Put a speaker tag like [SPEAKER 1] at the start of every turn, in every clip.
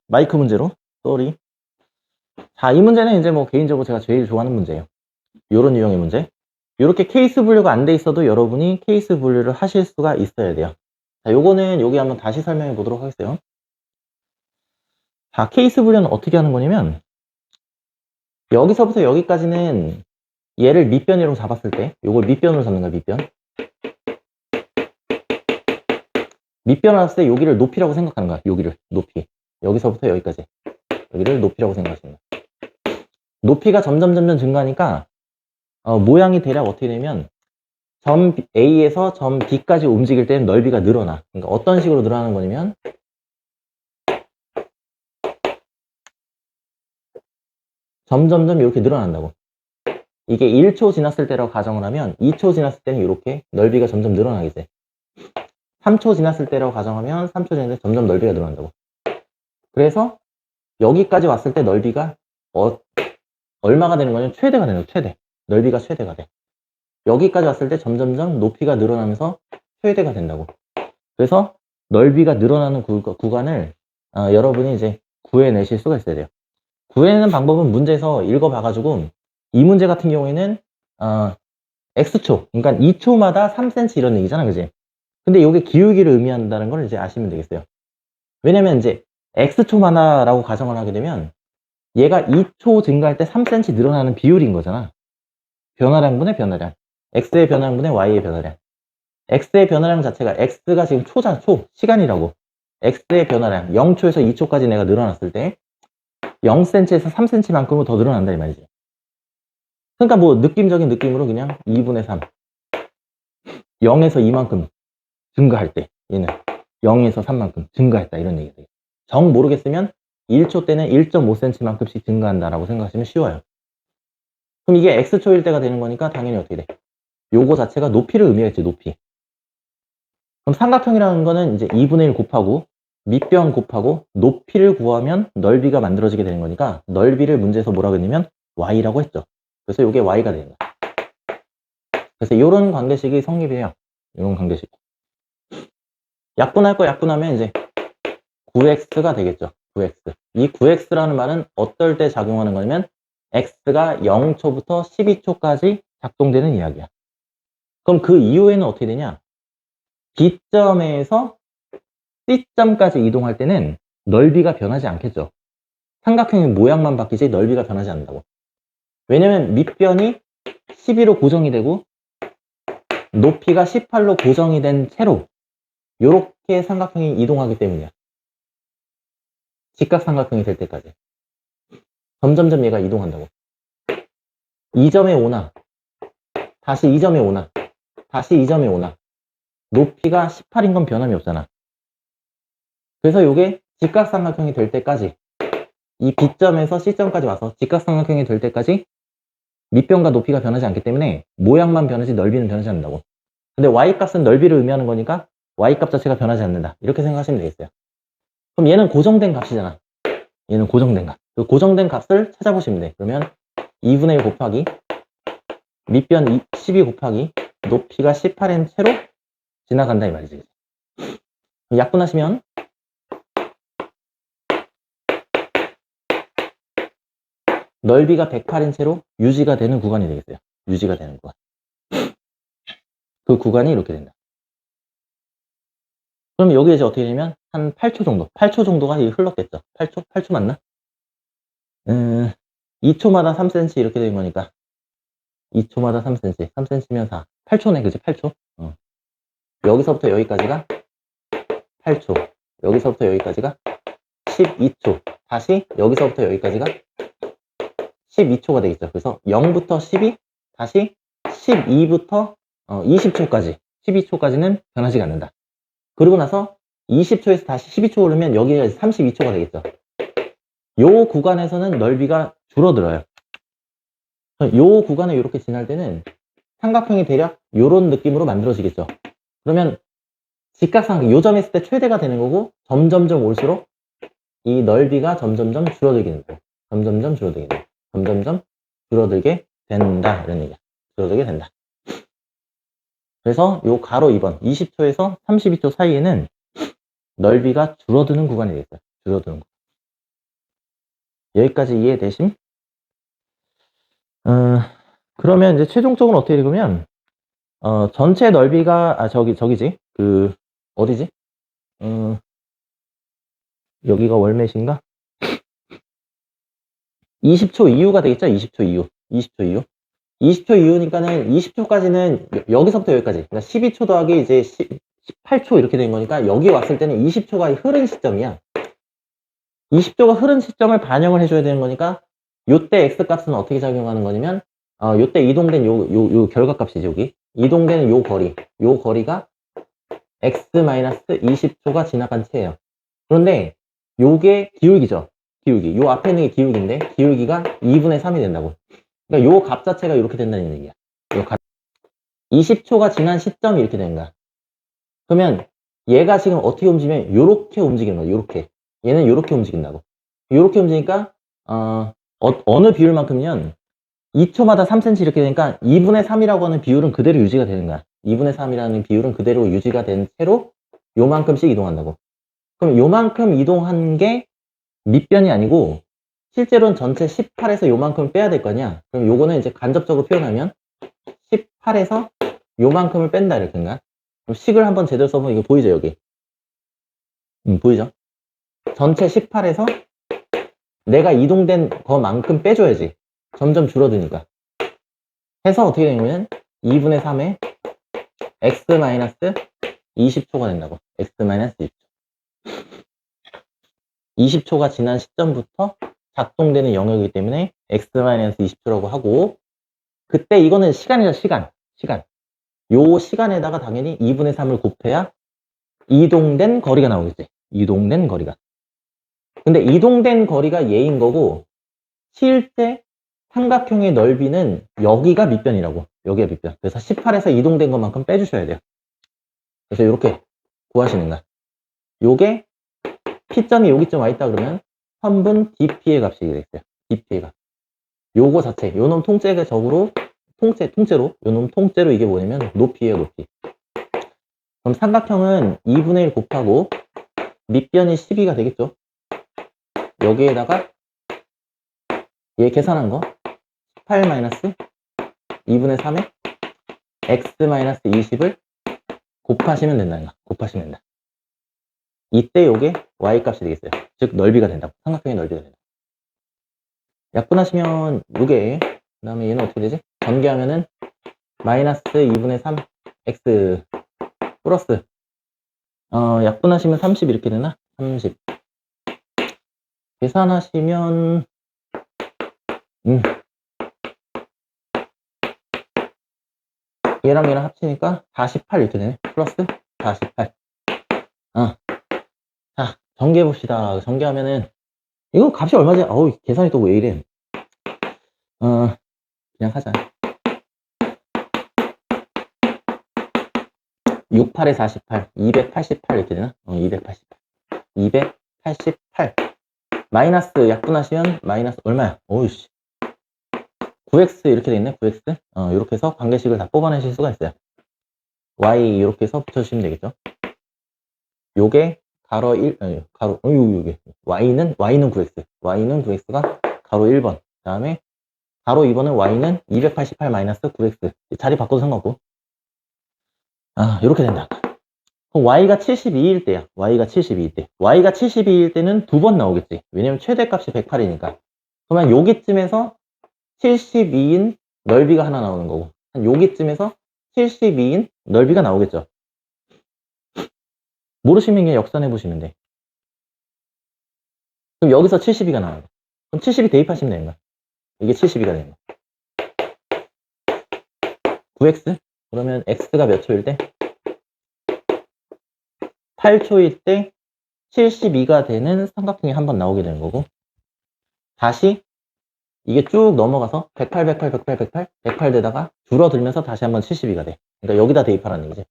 [SPEAKER 1] 마이크 문제로. 쏘리. 자, 이 문제는 이제 뭐 개인적으로 제가 제일 좋아하는 문제예요. 요런 유형의 문제. 요렇게 케이스 분류가 안 돼 있어도 여러분이 케이스 분류를 하실 수가 있어야 돼요. 자, 요거는 여기 한번 다시 설명해 보도록 하겠어요. 자, 케이스 분류는 어떻게 하는 거냐면, 여기서부터 여기까지는 얘를 밑변으로 잡았을 때, 요걸 밑변으로 잡는 거야, 밑변. 밑변을 했을 때 여기를 높이라고 생각하는 거야, 여기를. 높이. 여기서부터 여기까지. 여기를 높이라고 생각하시는 거야. 높이가 점점 증가하니까, 모양이 대략 어떻게 되면, 점 A에서 점 B까지 움직일 때는 넓이가 늘어나. 그러니까 어떤 식으로 늘어나는 거냐면, 점점 이렇게 늘어난다고. 이게 1초 지났을 때라고 가정을 하면 2초 지났을 때는 이렇게 넓이가 점점 늘어나겠지. 3초 지났을 때라고 가정하면 3초 지났을 때 점점 넓이가 늘어난다고. 그래서 여기까지 왔을 때 넓이가 얼마가 되는 거냐면 최대가 되는 거야. 최대. 넓이가 최대가 돼. 여기까지 왔을 때 점점 높이가 늘어나면서 최대가 된다고. 그래서 넓이가 늘어나는 구간을 여러분이 이제 구해내실 수가 있어야 돼요. 구해내는 방법은 문제에서 읽어봐가지고 이 문제 같은 경우에는 X초, 그러니까 2초마다 3cm 이런 얘기잖아, 그지? 근데 이게 기울기를 의미한다는 걸 이제 아시면 되겠어요. 왜냐면 이제 X초마다라고 가정을 하게 되면 얘가 2초 증가할 때 3cm 늘어나는 비율인 거잖아. 변화량분의 변화량. X의 변화량분의 Y의 변화량. X의 변화량 자체가 X가 지금 초잖아, 초. 시간이라고. X의 변화량 0초에서 2초까지 내가 늘어났을 때 0cm에서 3cm만큼은 더 늘어난다 이 말이지. 그러니까 뭐 느낌적인 느낌으로 그냥 2분의 3 0에서 2만큼 증가할 때 얘는 0에서 3만큼 증가했다 이런 얘기예요. 정 모르겠으면 1초 때는 1.5cm만큼씩 증가한다라고 생각하시면 쉬워요. 그럼 이게 X초일 때가 되는 거니까 당연히 어떻게 돼? 요거 자체가 높이를 의미하겠지, 높이. 그럼 삼각형이라는 거는 이제 2분의 1 곱하고 밑변 곱하고 높이를 구하면 넓이가 만들어지게 되는 거니까 넓이를 문제에서 뭐라고 했냐면 Y라고 했죠. 그래서 이게 Y가 되는 거야. 그래서 이런 관계식이 성립이에요. 이런 관계식. 약분할 거 약분하면 이제 9x가 되겠죠. 9x. 이 9x라는 말은 어떨 때 작용하는 거냐면 x가 0초부터 12초까지 작동되는 이야기야. 그럼 그 이후에는 어떻게 되냐? B점에서 C점까지 이동할 때는 넓이가 변하지 않겠죠. 삼각형의 모양만 바뀌지 넓이가 변하지 않는다고. 왜냐면 밑변이 12로 고정이 되고 높이가 18로 고정이 된 채로 이렇게 삼각형이 이동하기 때문이야. 직각삼각형이 될 때까지. 점점점 얘가 이동한다고. 2점에 오나 다시 2점에 오나 다시 2점에 오나 높이가 18인 건 변함이 없잖아. 그래서 이게 직각삼각형이 될 때까지 이 B점에서 C점까지 와서 직각삼각형이 될 때까지 밑변과 높이가 변하지 않기 때문에 모양만 변하지 넓이는 변하지 않는다고. 근데 Y값은 넓이를 의미하는 거니까 Y값 자체가 변하지 않는다. 이렇게 생각하시면 되겠어요. 그럼 얘는 고정된 값이잖아. 얘는 고정된 값. 그 고정된 값을 찾아보시면 돼. 그러면 2분의 1 곱하기 밑변 12 곱하기 높이가 18인 채로 지나간다 이 말이지. 약분하시면 넓이가 108인 채로 유지가 되는 구간이 되겠어요. 유지가 되는 구간. 그 구간이 이렇게 된다. 그럼 여기 이제 어떻게 되냐면 한 8초 정도. 8초 정도가 흘렀겠죠. 8초? 8초 맞나? 2초마다 3cm 이렇게 된 거니까 2초마다 3cm. 3cm면 4. 8초네, 그지? 8초. 여기서부터 여기까지가 8초. 여기서부터 여기까지가 12초. 다시 여기서부터 여기까지가 12초가 되겠죠. 그래서 0부터 12, 다시 12부터 20초까지, 12초까지는 변하지 않는다. 그러고 나서 20초에서 다시 12초 오르면 여기가 32초가 되겠죠. 요 구간에서는 넓이가 줄어들어요. 요 구간을 이렇게 지날 때는 삼각형이 대략 요런 느낌으로 만들어지겠죠. 그러면 직각삼각형, 요 점에 있을 때 최대가 되는 거고 점점점 올수록 이 넓이가 점점점 줄어들게 된다. 점점점 줄어들게 된다. 점점점 줄어들게 된다. 이런 얘기야. 줄어들게 된다. 그래서 요 가로 2번 20초에서 32초 사이에는 넓이가 줄어드는 구간이 되겠어요. 줄어드는 구간. 여기까지 이해되심? 그러면 이제 최종적으로 어떻게 읽으면, 전체 넓이가, 저기지. 어디지? 여기가 월맷인가? 20초 이후가 되겠죠? 20초 이후. 20초 이후. 20초 이후니까는 20초까지는 여기서부터 여기까지. 그러니까 12초 더하기 이제 18초 이렇게 된 거니까 여기 왔을 때는 20초가 흐른 시점이야. 20초가 흐른 시점을 반영을 해줘야 되는 거니까 요때 x 값은 어떻게 작용하는 거냐면 요때 이동된 요 결과값이지 여기. 이동되는 요 거리가 x-20초가 지나간 채예요. 그런데 요게 기울기죠. 기울기. 요 앞에 있는 게 기울기인데 기울기가 2분의 3이 된다고. 그러니까 요 값 자체가 이렇게 된다는 얘기야. 요 값. 20초가 지난 시점이 이렇게 되는 거야. 그러면 얘가 지금 어떻게 움직이면 요렇게 움직이는 거야. 요렇게. 얘는 요렇게 움직인다고. 요렇게 움직이니까 어느 비율만큼이면 2초마다 3cm 이렇게 되니까 2분의 3이라고 하는 비율은 그대로 유지가 되는 거야. 2분의 3이라는 비율은 그대로 유지가 된 채로 요만큼씩 이동한다고. 그럼 요만큼 이동한 게 밑변이 아니고 실제로는 전체 18에서 요만큼을 빼야 될 거 아니야. 그럼 요거는 이제 간접적으로 표현하면 18에서 요만큼을 뺀다 이렇게인가. 그럼 식을 한번 제대로 써보면 이거 보이죠 여기. 보이죠? 전체 18에서 내가 이동된 거만큼 빼줘야지. 점점 줄어드니까. 해서 어떻게 되냐면 2분의 3에 x-20초가 된다고. x-20초. 20초가 지난 시점부터 작동되는 영역이기 때문에 x-20초라고 하고, 그때 이거는 시간이죠. 시간. 요 시간에다가 당연히 2분의 3을 곱해야 이동된 거리가 나오겠지. 이동된 거리가. 근데 이동된 거리가 얘인 거고 실제 삼각형의 넓이는 여기가 밑변이라고. 여기가 밑변. 그래서 18에서 이동된 것만큼 빼주셔야 돼요. 그래서 이렇게 구하시는 거야. 요게 P점이 여기쯤 와 있다 그러면 선분 DP의 값이 되겠어요. DP의 값. 요거 자체, 요놈 통째가 적으로 통째로 요놈 통째로 이게 뭐냐면 높이예요. 높이. 그럼 삼각형은 2분의 1 곱하고 밑변이 12가 되겠죠. 여기에다가 얘 계산한 거 18 마이너스 2분의 3에 x-20을 곱하시면 된다는 거. 곱하시면 된다. 이때 요게 y 값이 되겠어요. 즉 넓이가 된다고. 삼각형의 넓이가 된다. 약분하시면 요게, 그 다음에 얘는 어떻게 되지? 전개하면은 마이너스 2분의 3 x 플러스 약분하시면 30 이렇게 되나? 30 계산하시면 얘랑 얘랑 합치니까 48 이렇게 되네. 플러스 48. 자, 전개해 봅시다. 전개하면은 이거 값이 얼마지? 어우, 계산이 또 왜 이래? 그냥 하자. 68에 48, 288 이렇게 되나? 288. 288. 마이너스 약분하시면 마이너스 얼마야? 어우씨. 9x 이렇게 돼 있네. 9x. 이렇게 해서 관계식을 다 뽑아내실 수가 있어요. y 이렇게 해서 붙여주시면 되겠죠. 요게 가로 1, 요게 y는 9x. y는 9x가 가로 1번. 그 다음에 가로 2번은 y는 288 마이너스 9x. 자리 바꿔도 상관없고. 이렇게 된다. 그럼 y가 72일 때야. y가 72일 때. y가 72일 때는 두 번 나오겠지. 왜냐면 최대값이 108이니까. 그러면 여기쯤에서 72인 넓이가 하나 나오는 거고, 한 여기쯤에서 72인 넓이가 나오겠죠. 모르시면 그냥 역산해 보시면 돼. 그럼 여기서 72가 나와요. 그럼 72 대입하시면 되는 거야. 이게 72가 되는 거야. 9x? 그러면 x가 몇 초일 때? 8초일 때 72가 되는 삼각형이 한 번 나오게 되는 거고, 다시 이게 쭉 넘어가서 108, 108, 108, 108, 108 되다가 줄어들면서 다시 한번 72가 돼. 그러니까 여기다 대입하라는 얘기지.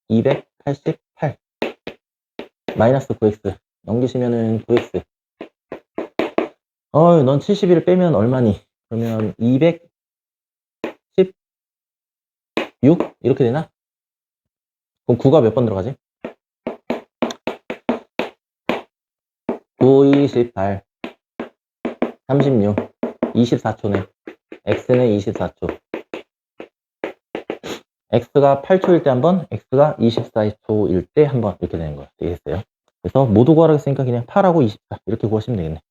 [SPEAKER 1] 288 마이너스 9x 넘기시면은 9x. 넌 72를 빼면 얼마니? 그러면 216 이렇게 되나? 그럼 9가 몇 번 들어가지? 9, 28, 36, 24초네. x는 24초. x가 8초일 때 한 번, x가 24초일 때 한 번 이렇게 되는 거야. 되겠어요? 그래서 모두 구하라고 했으니까 그냥 8하고 24 이렇게 구하시면 되겠네.